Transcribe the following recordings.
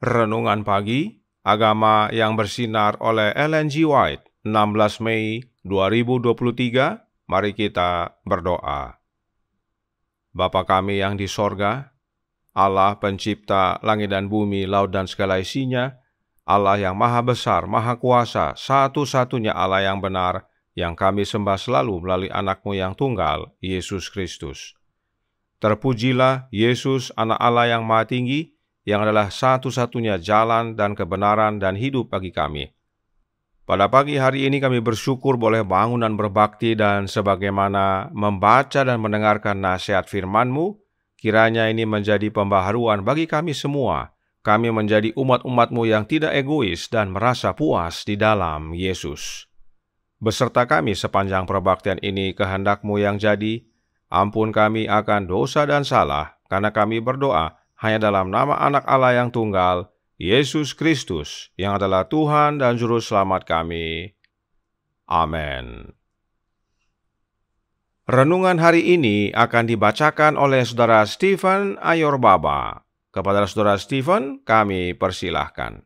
Renungan Pagi, Agama yang Bersinar oleh Ellen G. White, 16 Mei 2023. Mari kita berdoa. Bapa kami yang di sorga, Allah pencipta langit dan bumi, laut dan segala isinya, Allah yang maha besar, maha kuasa, satu-satunya Allah yang benar, yang kami sembah selalu melalui anak-Mu yang tunggal, Yesus Kristus. Terpujilah Yesus, anak Allah yang maha tinggi, yang adalah satu-satunya jalan dan kebenaran dan hidup bagi kami. Pada pagi hari ini kami bersyukur boleh bangun dan berbakti, dan sebagaimana membaca dan mendengarkan nasihat firman-Mu, kiranya ini menjadi pembaharuan bagi kami semua. Kami menjadi umat-umat-Mu yang tidak egois dan merasa puas di dalam Yesus. Beserta kami sepanjang perbaktian ini, kehendak-Mu yang jadi. Ampun kami akan dosa dan salah, karena kami berdoa hanya dalam nama anak Allah yang tunggal, Yesus Kristus, yang adalah Tuhan dan Juru Selamat kami. Amin. Renungan hari ini akan dibacakan oleh Saudara Stephen Ayorbaba. Kepada Saudara Stephen, kami persilahkan.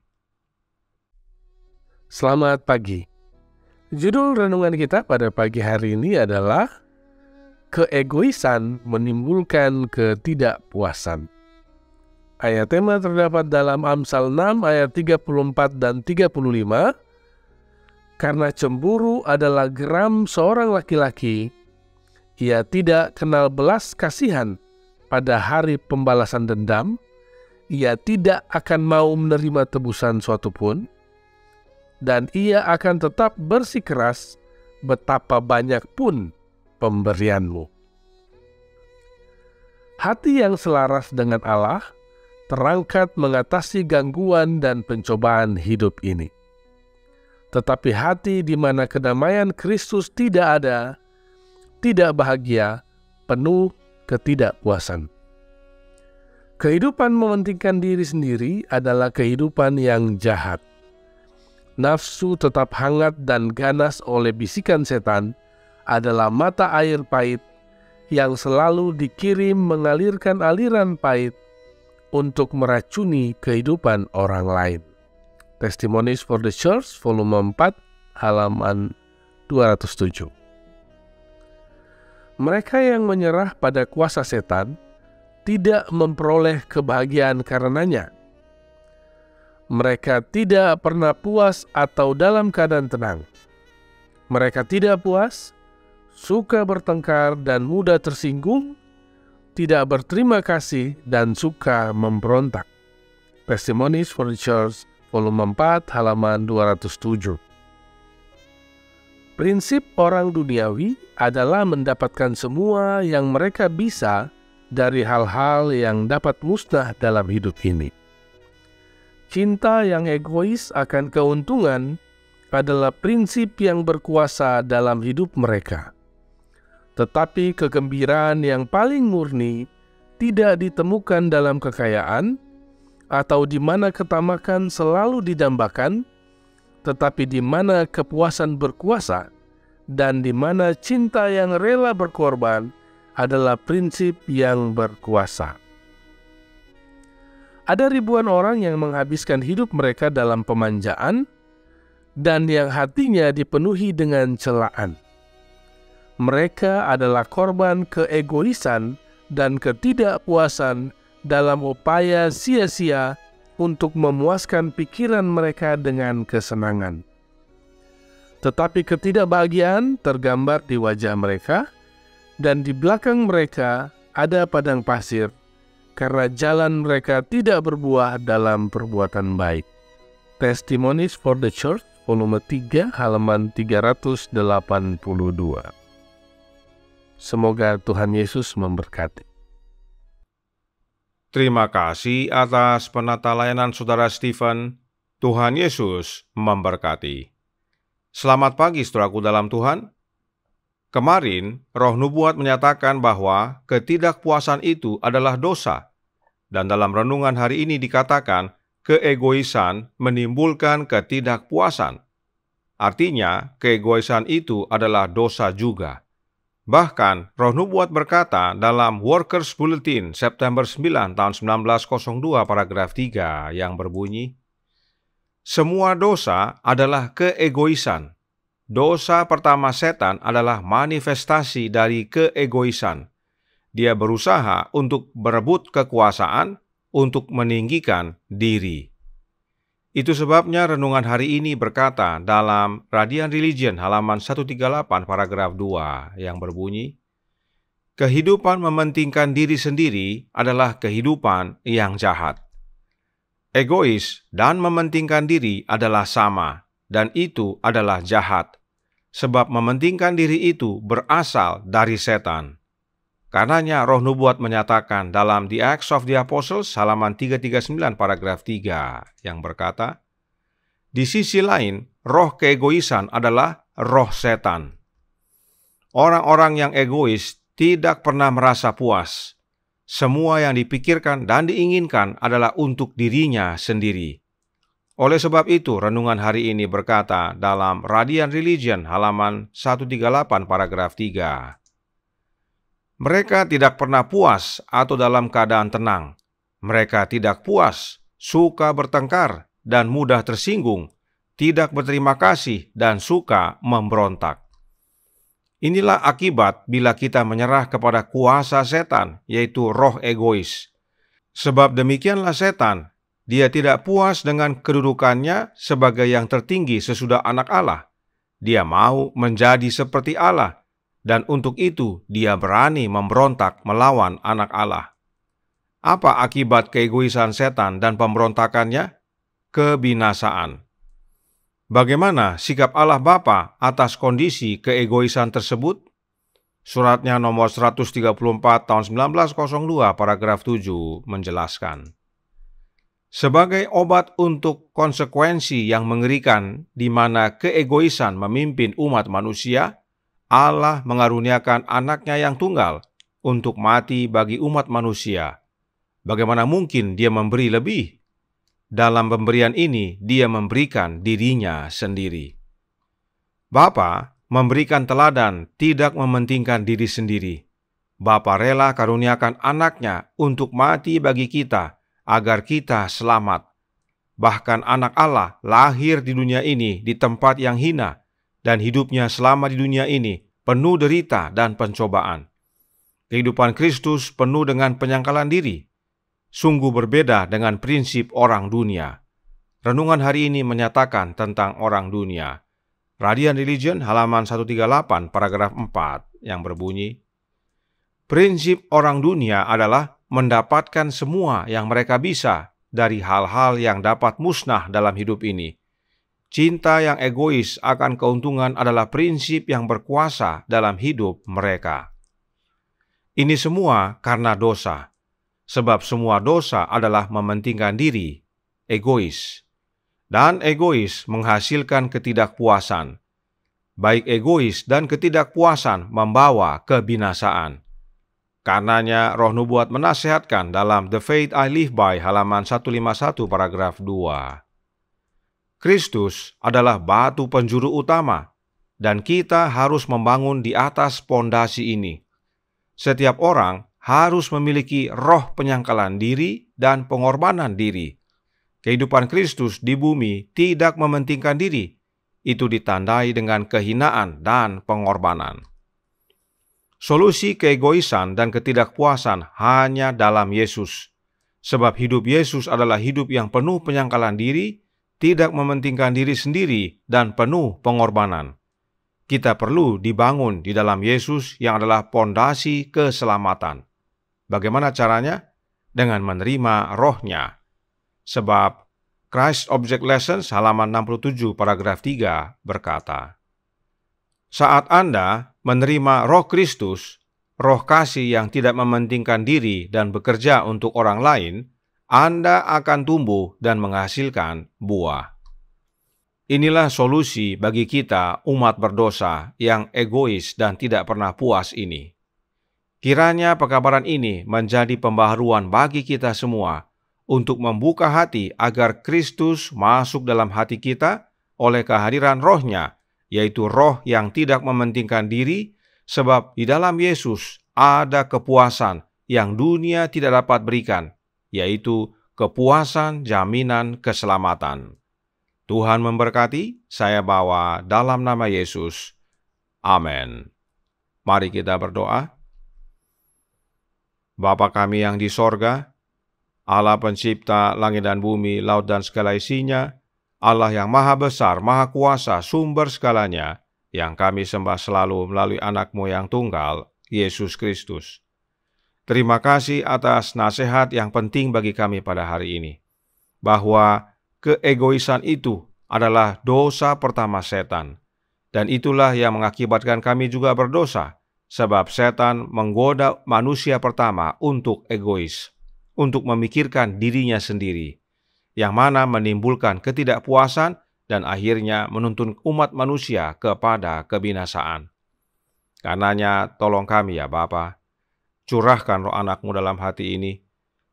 Selamat pagi. Judul renungan kita pada pagi hari ini adalah Keegoisan menimbulkan ketidakpuasan. Ayat tema terdapat dalam Amsal 6 ayat 34 dan 35. Karena cemburu adalah geram seorang laki-laki, ia tidak kenal belas kasihan pada hari pembalasan dendam, ia tidak akan mau menerima tebusan suatu pun, dan ia akan tetap bersikeras betapa banyak pun pemberianmu. Hati yang selaras dengan Allah terangkat mengatasi gangguan dan pencobaan hidup ini. Tetapi hati di mana kedamaian Kristus tidak ada, tidak bahagia, penuh ketidakpuasan. Kehidupan mementingkan diri sendiri adalah kehidupan yang jahat. Nafsu tetap hangat dan ganas oleh bisikan setan adalah mata air pahit yang selalu dikirim mengalirkan aliran pahit untuk meracuni kehidupan orang lain. Testimonies for the Church, volume 4, halaman 207. Mereka yang menyerah pada kuasa setan tidak memperoleh kebahagiaan karenanya. Mereka tidak pernah puas atau dalam keadaan tenang. Mereka tidak puas, suka bertengkar dan mudah tersinggung, tidak berterima kasih dan suka memberontak. Testimonies for the Church, volume 4, halaman 207. Prinsip orang duniawi adalah mendapatkan semua yang mereka bisa dari hal-hal yang dapat musnah dalam hidup ini. Cinta yang egois akan keuntungan adalah prinsip yang berkuasa dalam hidup mereka. Tetapi kegembiraan yang paling murni tidak ditemukan dalam kekayaan atau di mana ketamakan selalu didambakan, tetapi di mana kepuasan berkuasa dan di mana cinta yang rela berkorban adalah prinsip yang berkuasa. Ada ribuan orang yang menghabiskan hidup mereka dalam pemanjaan dan yang hatinya dipenuhi dengan celaan. Mereka adalah korban keegoisan dan ketidakpuasan dalam upaya sia-sia untuk memuaskan pikiran mereka dengan kesenangan. Tetapi ketidakbahagiaan tergambar di wajah mereka, dan di belakang mereka ada padang pasir, karena jalan mereka tidak berbuah dalam perbuatan baik. Testimonies for the Church, volume 3, halaman 382. Semoga Tuhan Yesus memberkati. Terima kasih atas penata layanan Saudara Stephen. Tuhan Yesus memberkati. Selamat pagi saudaraku dalam Tuhan. Kemarin, Roh Nubuat menyatakan bahwa ketidakpuasan itu adalah dosa. Dan dalam renungan hari ini dikatakan, keegoisan menimbulkan ketidakpuasan. Artinya, keegoisan itu adalah dosa juga. Bahkan, Roh Nubuat berkata dalam Workers Bulletin September 9 tahun 1902 paragraf 3 yang berbunyi, "Semua dosa adalah keegoisan. Dosa pertama setan adalah manifestasi dari keegoisan. Dia berusaha untuk berebut kekuasaan, untuk meninggikan diri." Itu sebabnya renungan hari ini berkata dalam Radiant Religion halaman 138 paragraf 2 yang berbunyi, "Kehidupan mementingkan diri sendiri adalah kehidupan yang jahat. Egois dan mementingkan diri adalah sama, dan itu adalah jahat, sebab mementingkan diri itu berasal dari setan." Karenanya Roh Nubuat menyatakan dalam The Acts of the Apostles halaman 339 paragraf 3 yang berkata, "Di sisi lain, roh keegoisan adalah roh setan." Orang-orang yang egois tidak pernah merasa puas. Semua yang dipikirkan dan diinginkan adalah untuk dirinya sendiri. Oleh sebab itu, renungan hari ini berkata dalam Radiant Religion halaman 138 paragraf 3, "Mereka tidak pernah puas atau dalam keadaan tenang. Mereka tidak puas, suka bertengkar, dan mudah tersinggung, tidak berterima kasih, dan suka memberontak." Inilah akibat bila kita menyerah kepada kuasa setan, yaitu roh egois. Sebab demikianlah setan, dia tidak puas dengan kedudukannya sebagai yang tertinggi sesudah anak Allah. Dia mau menjadi seperti Allah, dan untuk itu dia berani memberontak melawan anak Allah. Apa akibat keegoisan setan dan pemberontakannya? Kebinasaan. Bagaimana sikap Allah Bapa atas kondisi keegoisan tersebut? Suratnya nomor 134 tahun 1902 paragraf 7 menjelaskan, "Sebagai obat untuk konsekuensi yang mengerikan di mana keegoisan memimpin umat manusia, Allah mengaruniakan anaknya yang tunggal untuk mati bagi umat manusia. Bagaimana mungkin dia memberi lebih? Dalam pemberian ini, dia memberikan dirinya sendiri." Bapa memberikan teladan tidak mementingkan diri sendiri. Bapa rela karuniakan anaknya untuk mati bagi kita, agar kita selamat. Bahkan anak Allah lahir di dunia ini di tempat yang hina, dan hidupnya selama di dunia ini penuh derita dan pencobaan. Kehidupan Kristus penuh dengan penyangkalan diri. Sungguh berbeda dengan prinsip orang dunia. Renungan hari ini menyatakan tentang orang dunia. Radiant Religion halaman 138 paragraf 4 yang berbunyi, "Prinsip orang dunia adalah mendapatkan semua yang mereka bisa dari hal-hal yang dapat musnah dalam hidup ini. Cinta yang egois akan keuntungan adalah prinsip yang berkuasa dalam hidup mereka." Ini semua karena dosa, sebab semua dosa adalah mementingkan diri, egois. Dan egois menghasilkan ketidakpuasan. Baik egois dan ketidakpuasan membawa kebinasaan. Karenanya Roh Nubuat menasihatkan dalam The Faith I Live By halaman 151 paragraf 2. Kristus adalah batu penjuru utama, dan kita harus membangun di atas pondasi ini. Setiap orang harus memiliki roh penyangkalan diri dan pengorbanan diri. Kehidupan Kristus di bumi tidak mementingkan diri. Itu ditandai dengan kehinaan dan pengorbanan. Solusi keegoisan dan ketidakpuasan hanya dalam Yesus. Sebab hidup Yesus adalah hidup yang penuh penyangkalan diri, tidak mementingkan diri sendiri, dan penuh pengorbanan. Kita perlu dibangun di dalam Yesus yang adalah pondasi keselamatan. Bagaimana caranya? Dengan menerima rohnya. Sebab Christ Object Lessons halaman 67 paragraf 3 berkata, "Saat Anda menerima roh Kristus, roh kasih yang tidak mementingkan diri dan bekerja untuk orang lain, Anda akan tumbuh dan menghasilkan buah." Inilah solusi bagi kita umat berdosa yang egois dan tidak pernah puas ini. Kiranya pekabaran ini menjadi pembaharuan bagi kita semua untuk membuka hati agar Kristus masuk dalam hati kita oleh kehadiran rohnya, yaitu roh yang tidak mementingkan diri, sebab di dalam Yesus ada kepuasan yang dunia tidak dapat berikan, yaitu kepuasan jaminan keselamatan. Tuhan memberkati, saya bawa dalam nama Yesus. Amin. Mari kita berdoa. Bapa kami yang di sorga, Allah pencipta langit dan bumi, laut dan segala isinya, Allah yang maha besar, maha kuasa, sumber segalanya, yang kami sembah selalu melalui anak-Mu yang tunggal, Yesus Kristus. Terima kasih atas nasihat yang penting bagi kami pada hari ini, bahwa keegoisan itu adalah dosa pertama setan, dan itulah yang mengakibatkan kami juga berdosa, sebab setan menggoda manusia pertama untuk egois, untuk memikirkan dirinya sendiri, yang mana menimbulkan ketidakpuasan dan akhirnya menuntun umat manusia kepada kebinasaan. Karenanya tolong kami ya Bapa, curahkan roh anak-Mu dalam hati ini,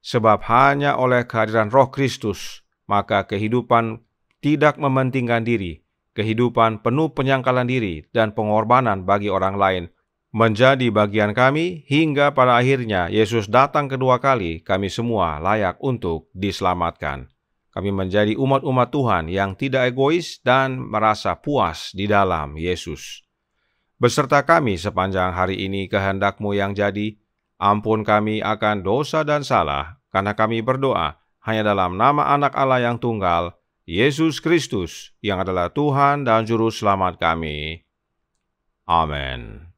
sebab hanya oleh kehadiran Roh Kristus, maka kehidupan tidak mementingkan diri, kehidupan penuh penyangkalan diri dan pengorbanan bagi orang lain, menjadi bagian kami hingga pada akhirnya Yesus datang kedua kali, kami semua layak untuk diselamatkan. Kami menjadi umat-umat Tuhan yang tidak egois dan merasa puas di dalam Yesus. Beserta kami sepanjang hari ini kehendak-Mu yang jadi, ampun kami akan dosa dan salah, karena kami berdoa hanya dalam nama Anak Allah yang tunggal, Yesus Kristus, yang adalah Tuhan dan Juru Selamat kami. Amin.